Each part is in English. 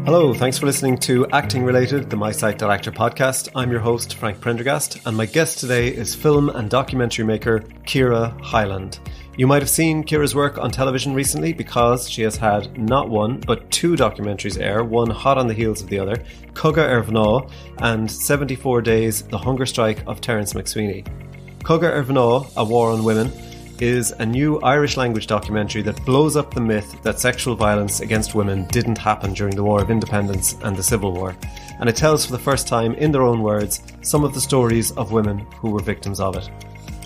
Hello, thanks for listening to Acting Related, the My Site Actor podcast. I'm your host, Frank Prendergast, and my guest today is film and documentary maker Ciara Hyland. You might have seen Ciara's work on television recently because she has had not one, but two documentaries air, one hot on the heels of the other, Cogadh Ar Mhná and 74 Days, The Hunger Strike of Terence MacSwiney. Cogadh Ar Mhná, A War on Women, is a new Irish language documentary that blows up the myth that sexual violence against women didn't happen during the War of Independence and the Civil War. And it tells for the first time, in their own words, some of the stories of women who were victims of it.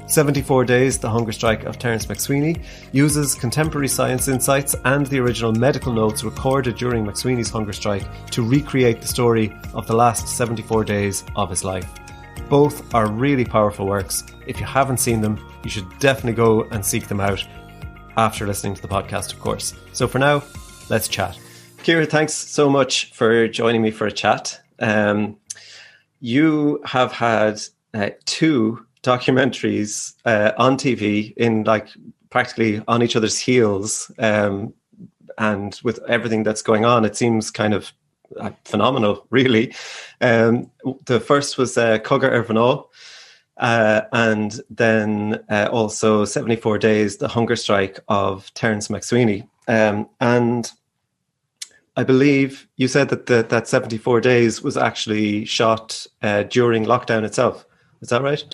74 Days, The Hunger Strike of Terence MacSwiney uses contemporary science insights and the original medical notes recorded during MacSwiney's hunger strike to recreate the story of the last 74 days of his life. Both are really powerful works. If you haven't seen them, you should definitely go and seek them out after listening to the podcast, of course. So for now, let's chat. Ciara, thanks so much for joining me for a chat. You have had two documentaries on TV in like practically on each other's heels, and with everything that's going on, it seems kind of phenomenal, really. The first was Cogadh Ar Mhná, and then also 74 Days, The Hunger Strike of Terence MacSwiney. And I believe you said that that 74 Days was actually shot during lockdown itself. Is that right?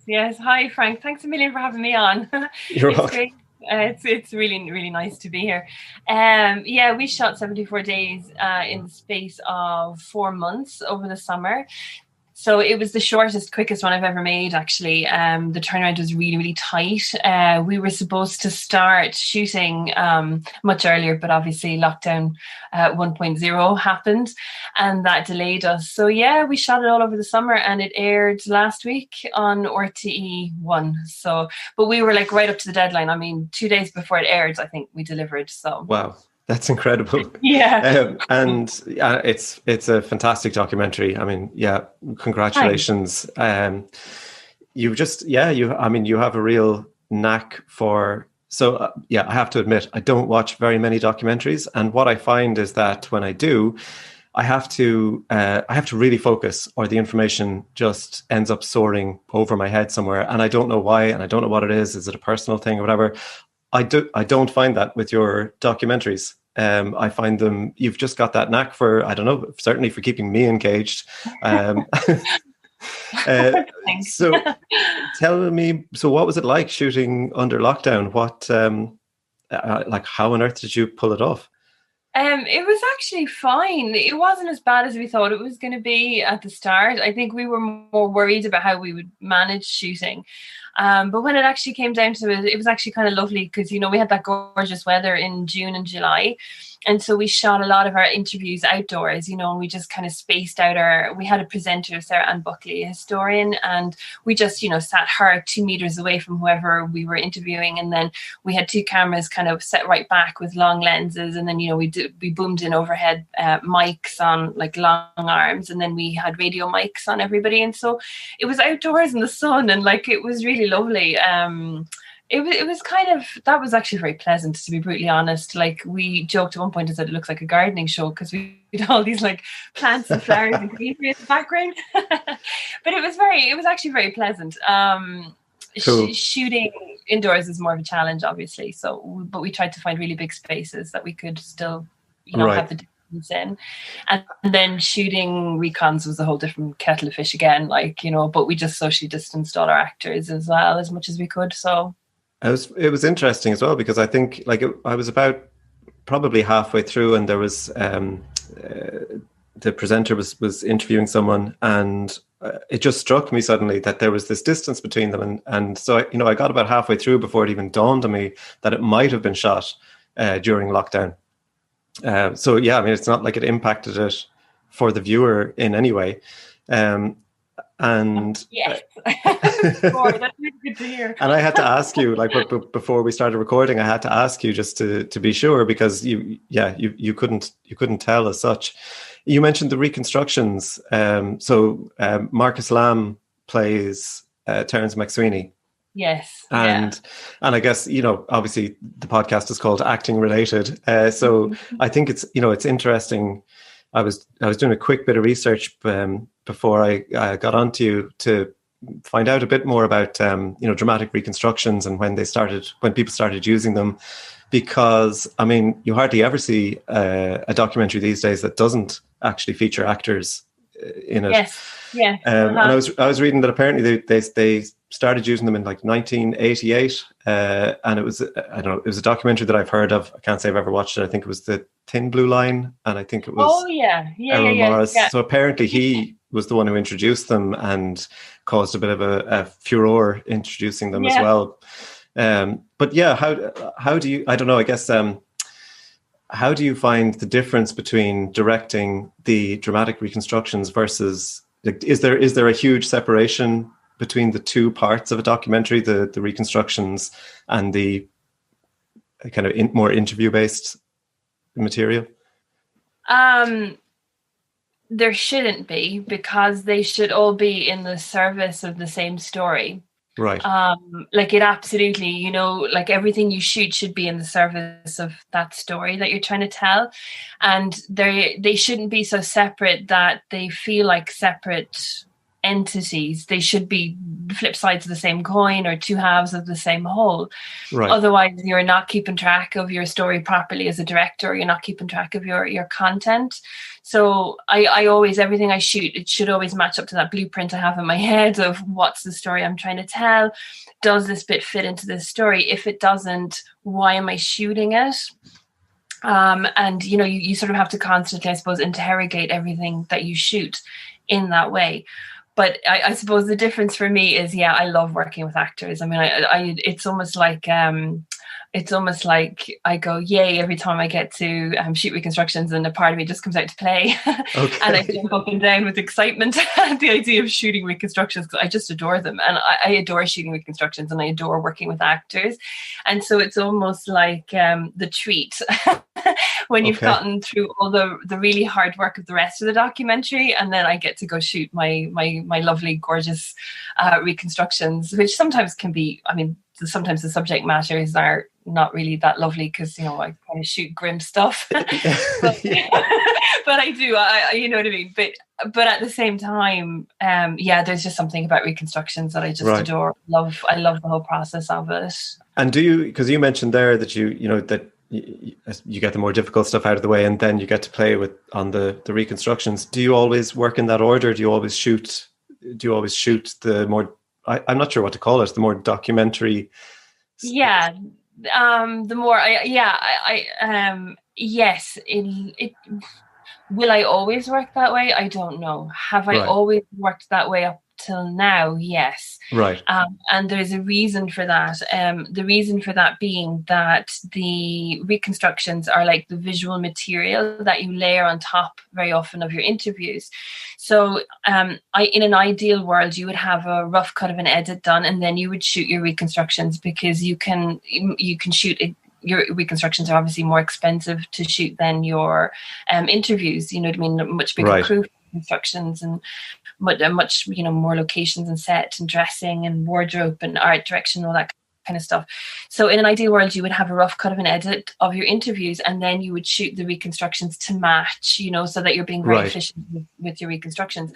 Yes. Hi, Frank. Thanks a million for having me on. You're welcome. Great. It's really, really nice to be here. We shot 74 days in the space of 4 months over the summer. So it was the shortest, quickest one I've ever made, actually. The turnaround was really, really tight. We were supposed to start shooting much earlier, but obviously lockdown 1.0 happened and that delayed us. So yeah, we shot it all over the summer and it aired last week on RTE1. So, but we were like right up to the deadline. I mean, 2 days before it aired, I think we delivered. So wow. That's incredible. Yeah. It's a fantastic documentary. I mean, yeah, congratulations. You have a real knack for, I have to admit, I don't watch very many documentaries. And what I find is that when I do, I have to really focus or the information just ends up soaring over my head somewhere. And I don't know why, and I don't know what it is. Is it a personal thing or whatever? I don't find that with your documentaries. I find them, you've just got that knack for, I don't know, certainly for keeping me engaged. So tell me, so what was it like shooting under lockdown? What, how on earth did you pull it off? It was actually fine. It wasn't as bad as we thought it was going to be at the start. I think we were more worried about how we would manage shooting. But when it actually came down to it, it was actually kind of lovely because, you know, we had that gorgeous weather in June and July. And so we shot a lot of our interviews outdoors, you know, and we just kind of spaced out we had a presenter, Sarah Ann Buckley, a historian, and we just, you know, sat her 2 meters away from whoever we were interviewing. And then we had 2 cameras kind of set right back with long lenses. And then, you know, we boomed in overhead mics on like long arms. And then we had radio mics on everybody. And so it was outdoors in the sun and like, it was really lovely. It was kind of, that was actually very pleasant, to be brutally honest. Like we joked at one point and said it looks like a gardening show because we had all these like plants and flowers and greenery in the background. But it was actually very pleasant. Cool. Shooting indoors is more of a challenge, obviously. But we tried to find really big spaces that we could still, you know, have the distance in. And then shooting recons was a whole different kettle of fish again, like, you know, but we just socially distanced all our actors as well as much as we could. So it was interesting as well because I think I was about probably halfway through and there was the presenter was interviewing someone and it just struck me suddenly that there was this distance between them and so I got about halfway through before it even dawned on me that it might have been shot during lockdown. So yeah, I mean it's not like it impacted it for the viewer in any way. And yes, that's really good to hear. And I had to ask you, before we started recording, I had to ask you just to be sure because you couldn't tell as such. You mentioned the reconstructions. So Marcus Lamb plays Terence MacSwiney. Yes. And I guess, obviously the podcast is called Acting Related. So I think it's interesting I was doing a quick bit of research before I got onto you to find out a bit more about dramatic reconstructions and when people started using them, because I mean you hardly ever see a documentary these days that doesn't actually feature actors in it. Yes. And I was reading that apparently they started using them in like 1988, and it was it was a documentary that I've heard of. I can't say I've ever watched it. I think it was The Thin Blue Line, and I think it was Errol Morris. Yeah. So apparently he was the one who introduced them and caused a bit of a furore introducing them as well. But yeah, how do you? I don't know. I guess. How do you find the difference between directing the dramatic reconstructions versus, like, is there a huge separation between the two parts of a documentary, the reconstructions and the kind of more interview-based material? There shouldn't be, because they should all be in the service of the same story. Right. Like it absolutely, like everything you shoot should be in the service of that story that you're trying to tell. And they shouldn't be so separate that they feel like separate entities. They should be flip sides of the same coin or two halves of the same whole. Right. Otherwise you're not keeping track of your story properly as a director, or you're not keeping track of your content. So I always, everything I shoot, it should always match up to that blueprint I have in my head of what's the story I'm trying to tell. Does this bit fit into this story? If it doesn't, why am I shooting it? And you sort of have to constantly, I suppose, interrogate everything that you shoot in that way. But I suppose the difference for me is, I love working with actors. I mean, it's almost like I go yay every time I get to shoot reconstructions, and a part of me just comes out to play. Okay. And I jump up and down with excitement at the idea of shooting reconstructions, because I just adore them, and I adore shooting reconstructions, and I adore working with actors. And so it's almost like the treat when you've gotten through all the really hard work of the rest of the documentary, and then I get to go shoot my lovely, gorgeous reconstructions, which sometimes can be, I mean, sometimes the subject matters are not really that lovely, because I kind of shoot grim stuff. but I do, you know what I mean. But at the same time, there's just something about reconstructions that I just adore. I love the whole process of it. And do you? Because you mentioned there that you get the more difficult stuff out of the way, and then you get to play on the reconstructions. Do you always work in that order? Do you always shoot the more, I'm not sure what to call it, the more documentary? Yeah. The more yes. Will I always work that way? I don't know. Have I always worked that way up till now? Yes. Right. And there's a reason for that. The reason for that being that the reconstructions are like the visual material that you layer on top very often of your interviews. So in an ideal world, you would have a rough cut of an edit done, and then you would shoot your reconstructions, because you can shoot it. Your reconstructions are obviously more expensive to shoot than your interviews. You know what I mean? Much bigger crew reconstructions, and much more locations and set and dressing and wardrobe and art direction, all that kind of stuff. So in an ideal world, you would have a rough cut of an edit of your interviews, and then you would shoot the reconstructions to match, so that you're being very efficient with your reconstructions.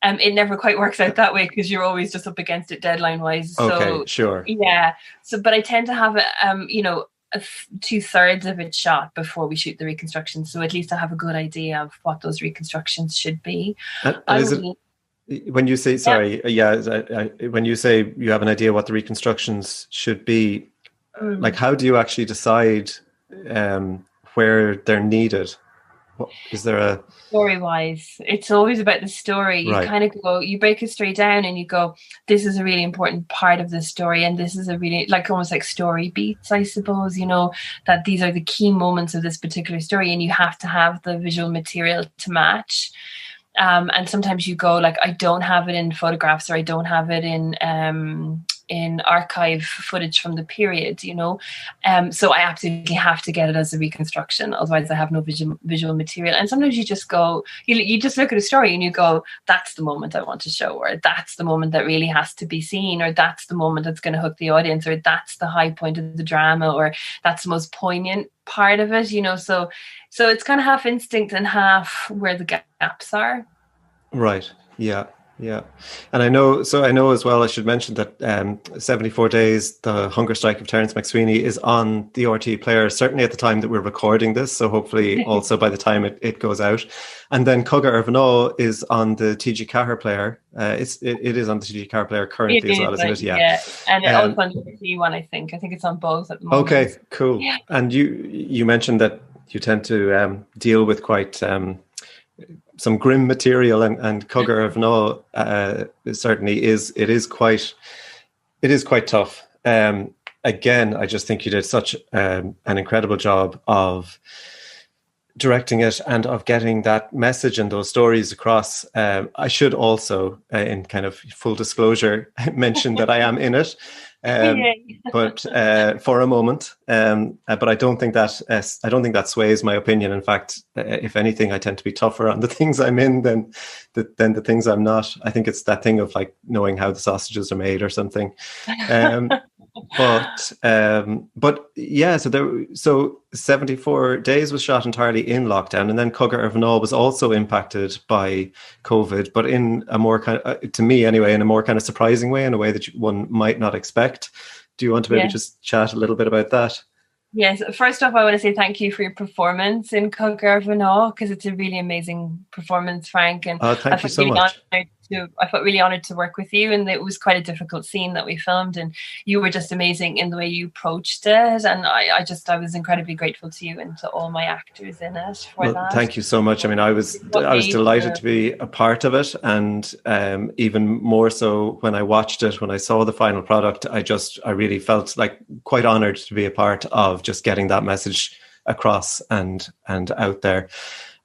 It never quite works out that way, because you're always just up against it deadline wise. Okay, sure. Yeah. So, but I tend to have 2/3 of it shot before we shoot the reconstructions, so at least I have a good idea of what those reconstructions should be. When you say when you say you have an idea what the reconstructions should be, like, how do you actually decide where they're needed? Is there a story-wise? It's always about the story. You kind of go, you break a story down, and you go, this is a really important part of the story, and this is a really, like, almost like story beats, I suppose. That these are the key moments of this particular story, and you have to have the visual material to match. And sometimes you go, like, I don't have it in photographs, or I don't have it in in archive footage from the period, so I absolutely have to get it as a reconstruction, otherwise I have no visual material. And sometimes you just go, you just look at a story and you go, that's the moment I want to show, or that's the moment that really has to be seen, or that's the moment that's going to hook the audience, or that's the high point of the drama, or that's the most poignant part of it, so it's kind of half instinct and half where the gaps are. Right. Yeah. And I know as well, I should mention that 74 Days, the hunger strike of Terence MacSwiney, is on the RTÉ player, certainly at the time that we're recording this, so hopefully also by the time it goes out. And then Cogadh Ar Mhná is on the TG Ceathair player. It is on the TG Ceathair player currently as well, isn't it? Yeah. And also on the RTÉ one, I think it's on both at the moment. Okay, cool. Yeah. And you mentioned that you tend to deal with quite some grim material, and Cogadh Ar Mhná certainly is quite tough. Again, I just think you did such an incredible job of directing it and of getting that message and those stories across. I should also, in kind of full disclosure, mention that I am in it. But for a moment, but I don't think that sways my opinion. In fact, if anything, I tend to be tougher on the things I'm in than the things I'm not. I think it's that thing of like knowing how the sausages are made or something. But yeah, so 74 Days was shot entirely in lockdown, and then Cogadh Ar Mhná was also impacted by COVID, but in a more kind of, to me anyway, in a more kind of surprising way, in a way that one might not expect. Do you want to maybe just chat a little bit about that? Yes. First off, I want to say thank you for your performance in Cogadh Ar Mhná, because it's a really amazing performance, Frank. And thank you so much. I felt really honoured to work with you, and it was quite a difficult scene that we filmed, and you were just amazing in the way you approached it, and I was incredibly grateful to you and to all my actors in it for that. Thank you so much. I mean, I was delighted to be a part of it, and even more so when I watched it, when I saw the final product, I really felt like quite honoured to be a part of just getting that message across and out there.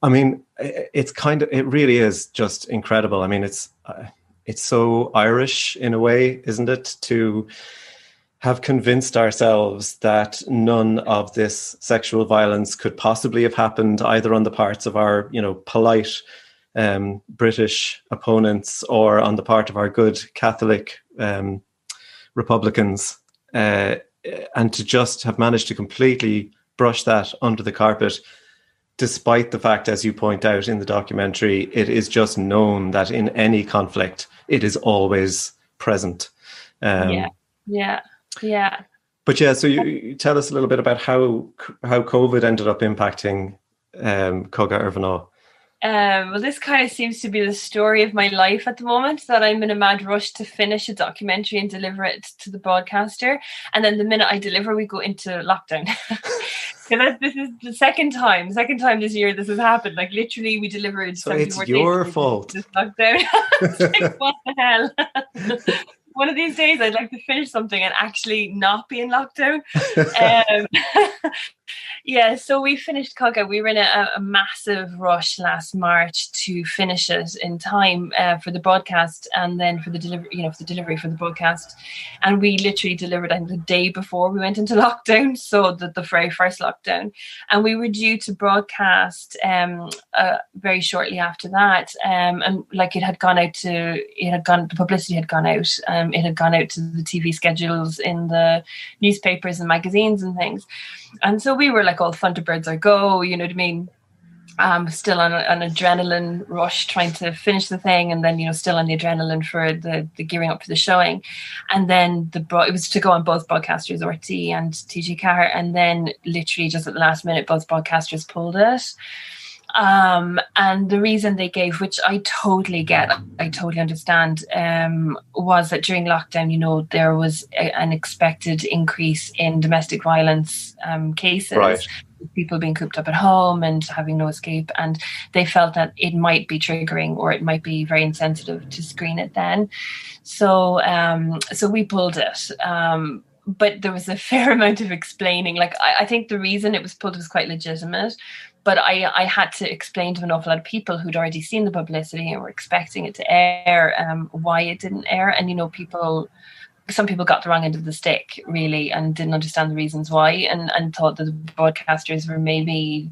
I mean, it really is just incredible. I mean, it's so Irish in a way, isn't it, to have convinced ourselves that none of this sexual violence could possibly have happened either on the parts of our, polite British opponents or on the part of our good Catholic Republicans, and to just have managed to completely brush that under the carpet, despite the fact, as you point out in the documentary, it is just known that in any conflict, it is always present. Yeah. But yeah, so you tell us a little bit about how COVID ended up impacting Cogadh Ar Mhná. Well, this kind of seems to be the story of my life at the moment, that I'm in a mad rush to finish a documentary and deliver it to the broadcaster. And then the minute I deliver, we go into lockdown. So this is the second time this year this has happened. Like literally we delivered. So it's your fault. This lockdown. Like, what the hell? One of these days I'd like to finish something and actually not be in lockdown. Yeah, so we finished Cogadh. We were in a massive rush last March to finish it in time for the broadcast, and then for the delivery for the broadcast. And we literally delivered the day before we went into lockdown, so the very first lockdown. And we were due to broadcast very shortly after that. And like the publicity had gone out. It had gone out to the TV schedules in the newspapers and magazines and things. And so we were like all Thunderbirds are go, you know what I mean? Still on an adrenaline rush trying to finish the thing, and then, still on the adrenaline for the gearing up for the showing. And then it was to go on both broadcasters, RTÉ and TG Ceathair, and then literally just at the last minute, both broadcasters pulled it. And the reason they gave, which I totally get, I totally understand, was that during lockdown, there was an expected increase in domestic violence cases. Right. People being cooped up at home and having no escape, and they felt that it might be triggering or it might be very insensitive to screen it then. So we pulled it. But there was a fair amount of explaining. Like, I think the reason it was pulled was quite legitimate. But I had to explain to an awful lot of people who'd already seen the publicity and were expecting it to air, why it didn't air. And, people some people got the wrong end of the stick, really, and didn't understand the reasons why, and thought that the broadcasters were maybe,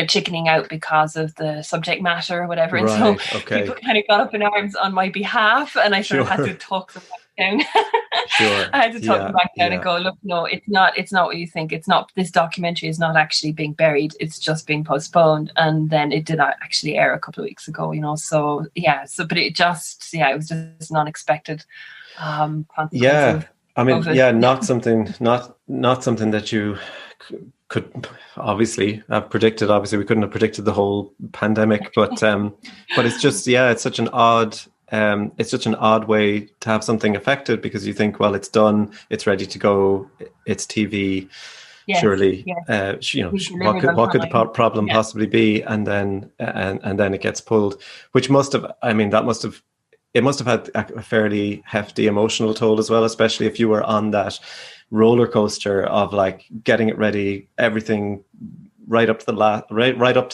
chickening out because of the subject matter or whatever. And so people kind of got up in arms on my behalf, and I sort of had to talk them back down. Sure. I had to talk them back down and go, look, no, it's not what you think. It's not, this documentary is not actually being buried. It's just being postponed. And then it did actually air a couple of weeks ago, so but it just, it was just an unexpected consequence not something that you could obviously have predicted. Obviously we couldn't have predicted the whole pandemic, but it's just it's such an odd way to have something affected, because you think, well, it's done, it's ready to go, it's TV. Surely, what could the problem possibly be? And then it gets pulled, which must have had a fairly hefty emotional toll as well, especially if you were on that roller coaster of like getting it ready, everything right up to the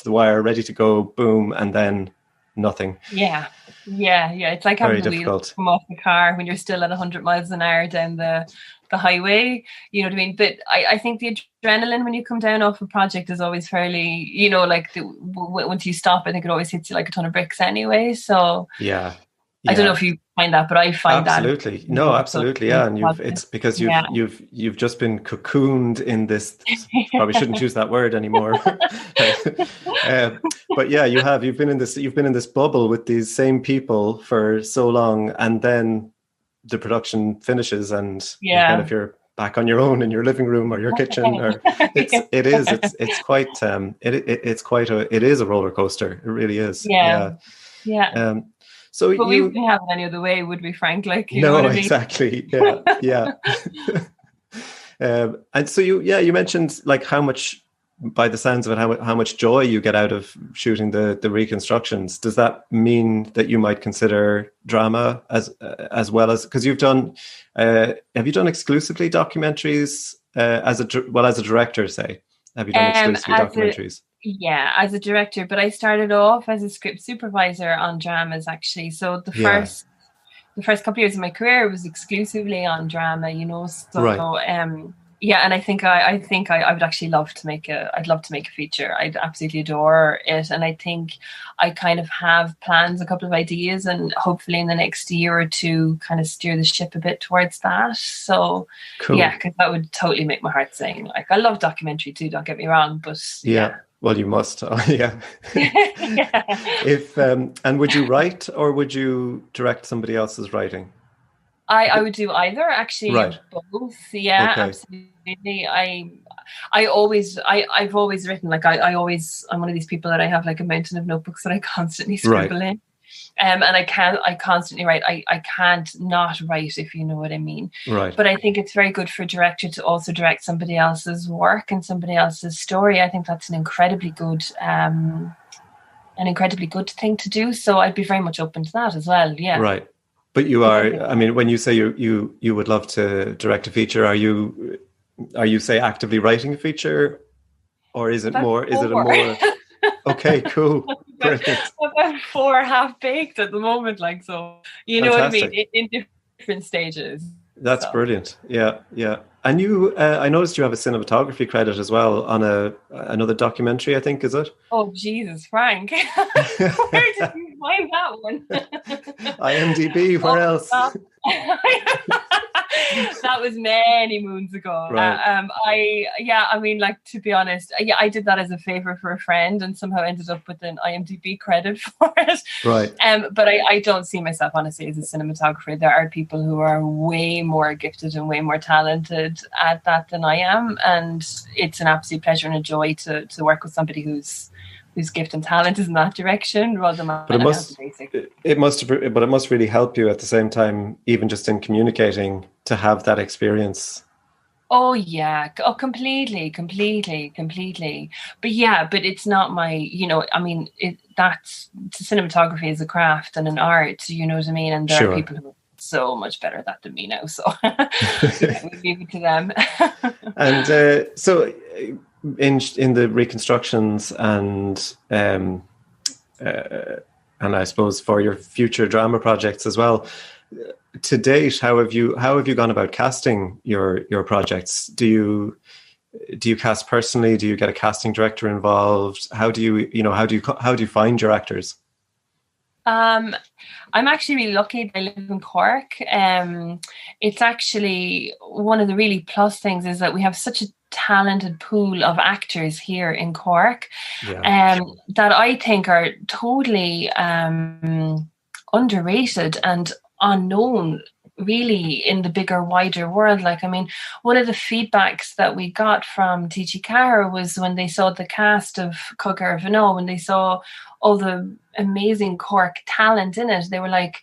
wire, ready to go, boom, and then nothing. It's like having the wheels come off the car when you're still at 100 miles an hour down the highway, you know what I mean? But I think the adrenaline when you come down off a project is always fairly, once you stop, I think it always hits you like a ton of bricks anyway. So I don't know if you find that, but I find absolutely. that. No, absolutely. Yeah. And it's because you've just been cocooned in this, probably shouldn't use that word anymore. But you've been in this bubble with these same people for so long, and then the production finishes and if you're back on your own in your living room or your kitchen, or it is a roller coaster. It really is. So but we wouldn't have it any other way, would we, Frank? Like, you know what I mean? Exactly. Yeah. And so you mentioned like how much, by the sounds of it, how much joy you get out of shooting the reconstructions. Does that mean that you might consider drama as well as, because you've done, have you done exclusively documentaries as a director, say? Have you done exclusively documentaries? As a director, but I started off as a script supervisor on dramas, actually. So the first couple of years of my career was exclusively on drama, So and I think I would actually love to make a feature. I'd absolutely adore it, and I think I kind of have plans, a couple of ideas, and hopefully in the next year or two, kind of steer the ship a bit towards that. So cool. Because that would totally make my heart sing. Like, I love documentary too, don't get me wrong, but well, you must. If and would you write or would you direct somebody else's writing? I would do either, actually. Right. Both. Yeah, okay. Absolutely. I've always written, like I'm one of these people that I have like a mountain of notebooks that I constantly scribble in. And I constantly write. I can't not write, if you know what I mean. Right. But I think it's very good for a director to also direct somebody else's work and somebody else's story. I think that's an incredibly good thing to do. So I'd be very much open to that as well. Yeah. Right. But you are, I mean, when you say you would love to direct a feature, are you say actively writing a feature, or is it more? Is it a more? Okay, cool. Brilliant. About 4 half-baked at the moment, like, so, you know Fantastic. What I mean, in different stages. That's brilliant. Yeah. And you, I noticed you have a cinematography credit as well on another documentary, I think, is it? Oh, Jesus, Frank. Where did you find that one? IMDb, where else? That was many moons ago. Right. I mean, like, to be honest, I did that as a favor for a friend and somehow ended up with an IMDb credit for it. Right. But I don't see myself, honestly, as a cinematographer. There are people who are way more gifted and way more talented at that than I am, and it's an absolute pleasure and a joy to work with somebody whose gift and talent is in that direction, rather than but it must really help you at the same time, even just in communicating, to have that experience. Oh yeah, completely. But it's not my, I mean, cinematography is a craft and an art, you know what I mean? And there are people who are so much better at that than me now, so we leave it to them. And so in the reconstructions and I suppose for your future drama projects as well, to date, how have you gone about casting your projects? Do you cast personally? Do you get a casting director involved? How do you find your actors? I'm actually really lucky that I live in Cork. It's actually one of the really plus things is that we have such a talented pool of actors here in Cork, that I think are totally underrated and unknown really in the bigger, wider world. Like, I mean, one of the feedbacks that we got from TG Carr was when they saw the cast of Cogadh Ar Mhná, when they saw all the amazing Cork talent in it, they were like,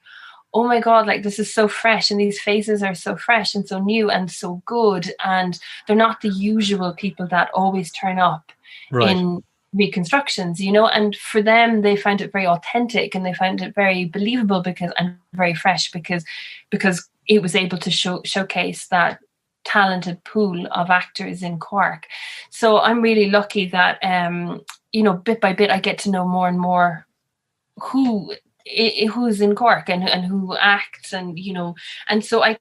oh my God, like this is so fresh and these faces are so fresh and so new and so good. And they're not the usual people that always turn up in reconstructions, and for them, they found it very authentic and they found it very believable and very fresh because it was able to showcase that talented pool of actors in Cork. So I'm really lucky that, bit by bit, I get to know more and more who's in Cork and who acts and so I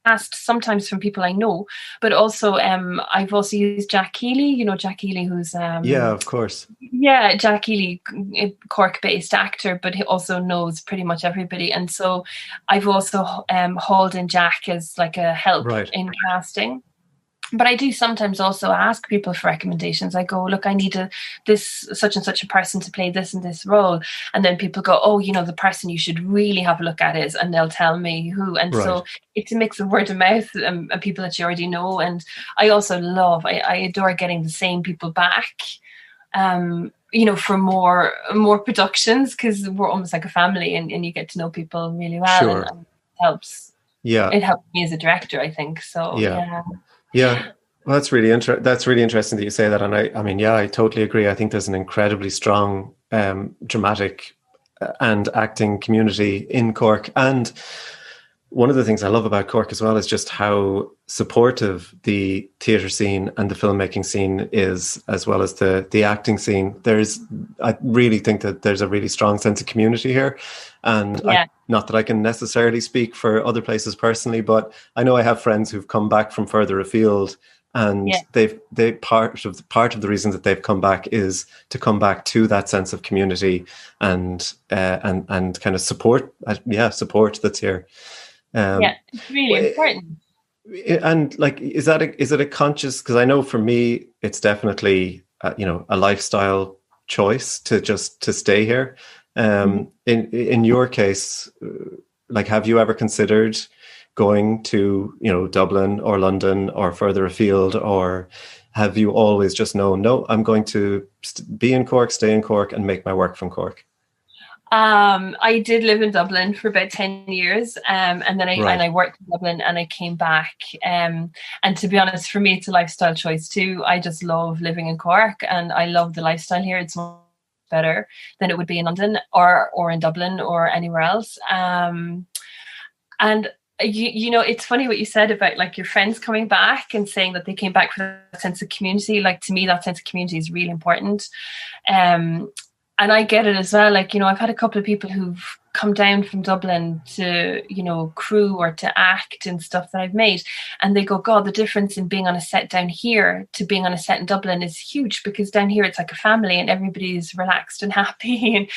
cast sometimes from people I know, but also I've also used Jack Keeley, Jack Keeley, who's of course. Yeah, Jack Keeley, a Cork-based actor, but he also knows pretty much everybody. And so I've also hauled in Jack as like a help in casting. But I do sometimes also ask people for recommendations. I go, look, I need this such and such a person to play this and this role. And then people go, oh, the person you should really have a look at is, and they'll tell me who. And so it's a mix of word of mouth and people that you already know. And I also I adore getting the same people back, for more productions, because we're almost like a family and you get to know people really well. Sure. And it helps. Yeah. It helped me as a director, I think. So, Yeah, well, that's really interesting that you say that, and I totally agree. I think there's an incredibly strong dramatic and acting community in Cork, and one of the things I love about Cork as well is just how supportive the theatre scene and the filmmaking scene is, as well as the acting scene. I really think that there's a really strong sense of community here, and not that I can necessarily speak for other places personally, but I know I have friends who've come back from further afield, and they part of the reason that they've come back is to come back to that sense of community and kind of support that's here. It's really important. And like, is it a conscious? Because I know for me, it's definitely a lifestyle choice to stay here. In your case, like, have you ever considered going to Dublin or London or further afield, or have you always just known, no, I'm going to be in Cork, stay in Cork, and make my work from Cork? I did live in Dublin for about 10 years, and then I worked in Dublin and I came back. And to be honest, for me, it's a lifestyle choice too. I just love living in Cork and I love the lifestyle here. It's much better than it would be in London or in Dublin or anywhere else. And it's funny what you said about like your friends coming back and saying that they came back for that sense of community. Like, to me, that sense of community is really important. And I get it as well. Like, I've had a couple of people who've come down from Dublin to, crew or to act and stuff that I've made. And they go, God, the difference in being on a set down here to being on a set in Dublin is huge, because down here it's like a family and everybody's relaxed and happy. And,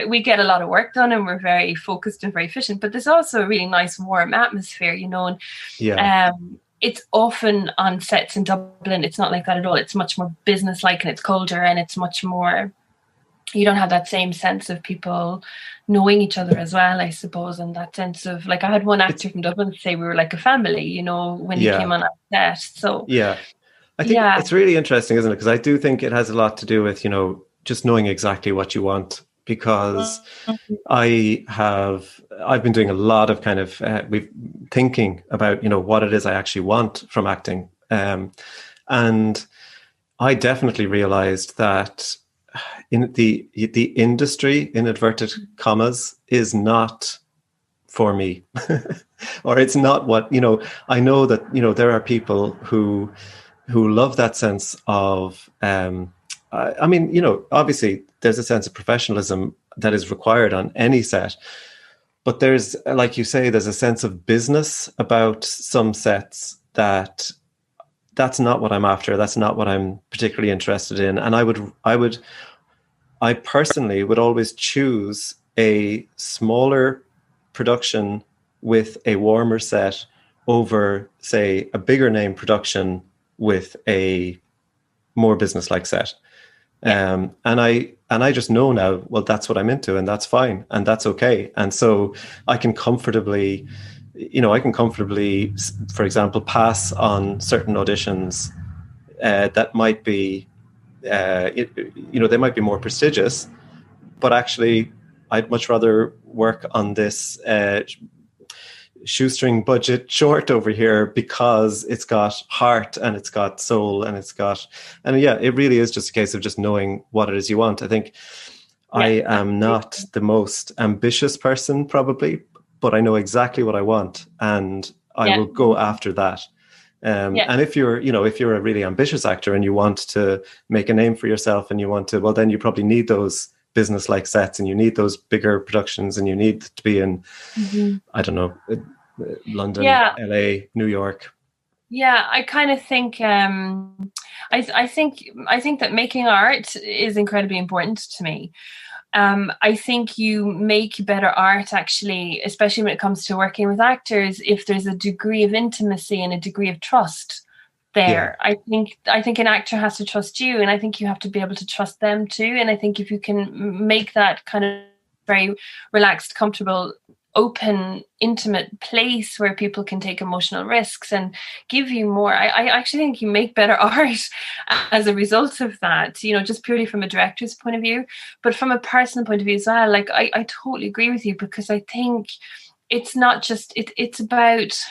we get a lot of work done and we're very focused and very efficient. But there's also a really nice warm atmosphere, and it's often on sets in Dublin, it's not like that at all. It's much more business-like and it's colder and it's much more, you don't have that same sense of people knowing each other as well, I suppose, and that sense of, like, I had one actor from Dublin say we were like a family, when he came on our set. So I think it's really interesting, isn't it? Because I do think it has a lot to do with, just knowing exactly what you want, because I've been doing a lot of kind of thinking about, what it is I actually want from acting. And I definitely realized that in the industry, in inverted commas, is not for me, or it's not what, I know that, there are people who love that sense of, obviously there's a sense of professionalism that is required on any set, But there's, like you say, there's a sense of business about some sets that's not what I'm after. That's not what I'm particularly interested in. And I personally would always choose a smaller production with a warmer set over, say, a bigger name production with a more business-like set. And I just know now, well, that's what I'm into, and that's fine, and that's okay. And so I can comfortably, for example, pass on certain auditions that might be, they might be more prestigious, but actually I'd much rather work on this shoestring budget short over here because it's got heart and it's got soul and it really is just a case of just knowing what it is you want. I think I am not the most ambitious person probably, but I know exactly what I want and I will go after that. And if you're a really ambitious actor and you want to make a name for yourself and you want to, well, then you probably need those business-like sets and you need those bigger productions and you need to be in, I don't know, London, LA, New York. Yeah, I kind of think, I think that making art is incredibly important to me. I think you make better art, actually, especially when it comes to working with actors, if there's a degree of intimacy and a degree of trust there. I think an actor has to trust you, and I think you have to be able to trust them too. And I think if you can make that kind of very relaxed, comfortable, open, intimate place where people can take emotional risks and give you more, I actually think you make better art as a result of that, just purely from a director's point of view, but from a personal point of view as well. Like I totally agree with you, because I think it's not just it's about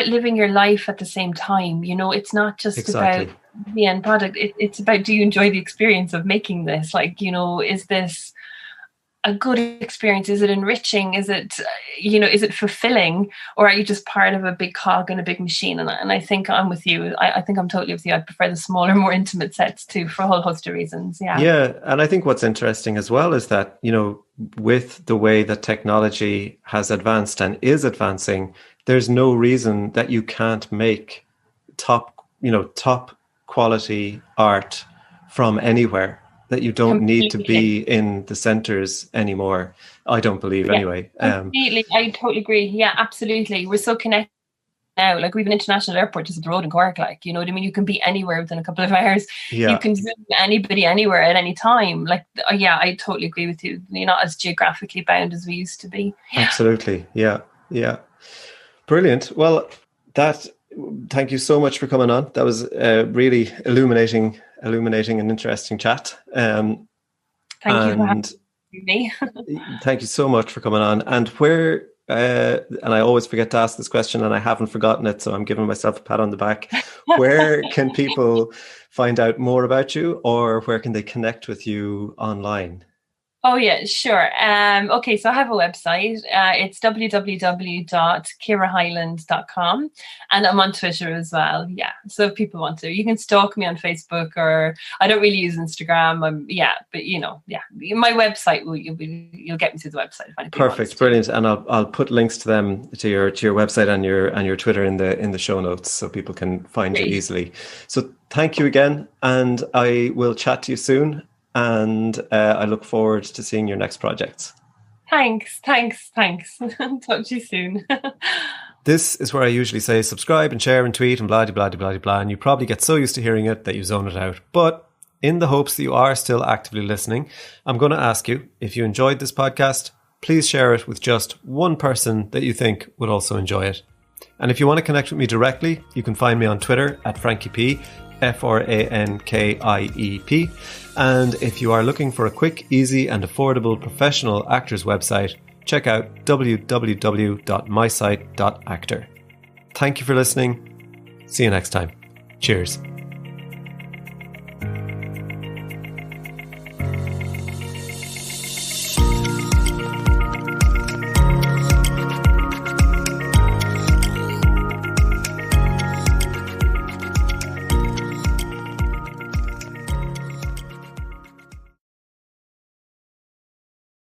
living your life at the same time. It's not just about the end product. It's about, do you enjoy the experience of making this? Like, is this a good experience? Is it enriching? Is it, is it fulfilling? Or are you just part of a big cog in a big machine? And I think I'm with you. I think I'm totally with you. I prefer the smaller, more intimate sets too, for a whole host of reasons. Yeah. And I think what's interesting as well is that, with the way that technology has advanced and is advancing, there's no reason that you can't make top quality art from anywhere, that you don't need to be in the centers anymore. I don't believe anyway. Completely. I totally agree. Yeah, absolutely. We're so connected now. Like, we have an international airport just up the road in Cork. Like, you know what I mean? You can be anywhere within a couple of hours. You can Zoom anybody anywhere at any time. Like, I totally agree with you. You're not as geographically bound as we used to be. Absolutely. Yeah. Brilliant. Well, thank you so much for coming on. That was really illuminating and interesting chat. Thank you for having me. Thank you so much for coming on. And where, and I always forget to ask this question and I haven't forgotten it, so I'm giving myself a pat on the back. Where can people find out more about you, or where can they connect with you online? Oh, yeah, sure. Okay, so I have a website. It's www.ciarahyland.com, and I'm on Twitter as well. Yeah, so if people want to, you can stalk me on Facebook, or I don't really use Instagram. My website, you'll get me to the website. If Perfect, brilliant, and I'll put links to them, to your website and your Twitter in the show notes, so people can find you easily. So thank you again, and I will chat to you soon. And I look forward to seeing your next projects. Thanks. Talk to you soon. This is where I usually say subscribe and share and tweet and blah, blah, blah, blah, blah. And you probably get so used to hearing it that you zone it out. But in the hopes that you are still actively listening, I'm going to ask you, if you enjoyed this podcast, please share it with just one person that you think would also enjoy it. And if you want to connect with me directly, you can find me on Twitter at FrankieP, FRANKIEP. And if you are looking for a quick, easy and affordable professional actors website, check out www.mysite.actor. Thank you for listening. See you next time. Cheers.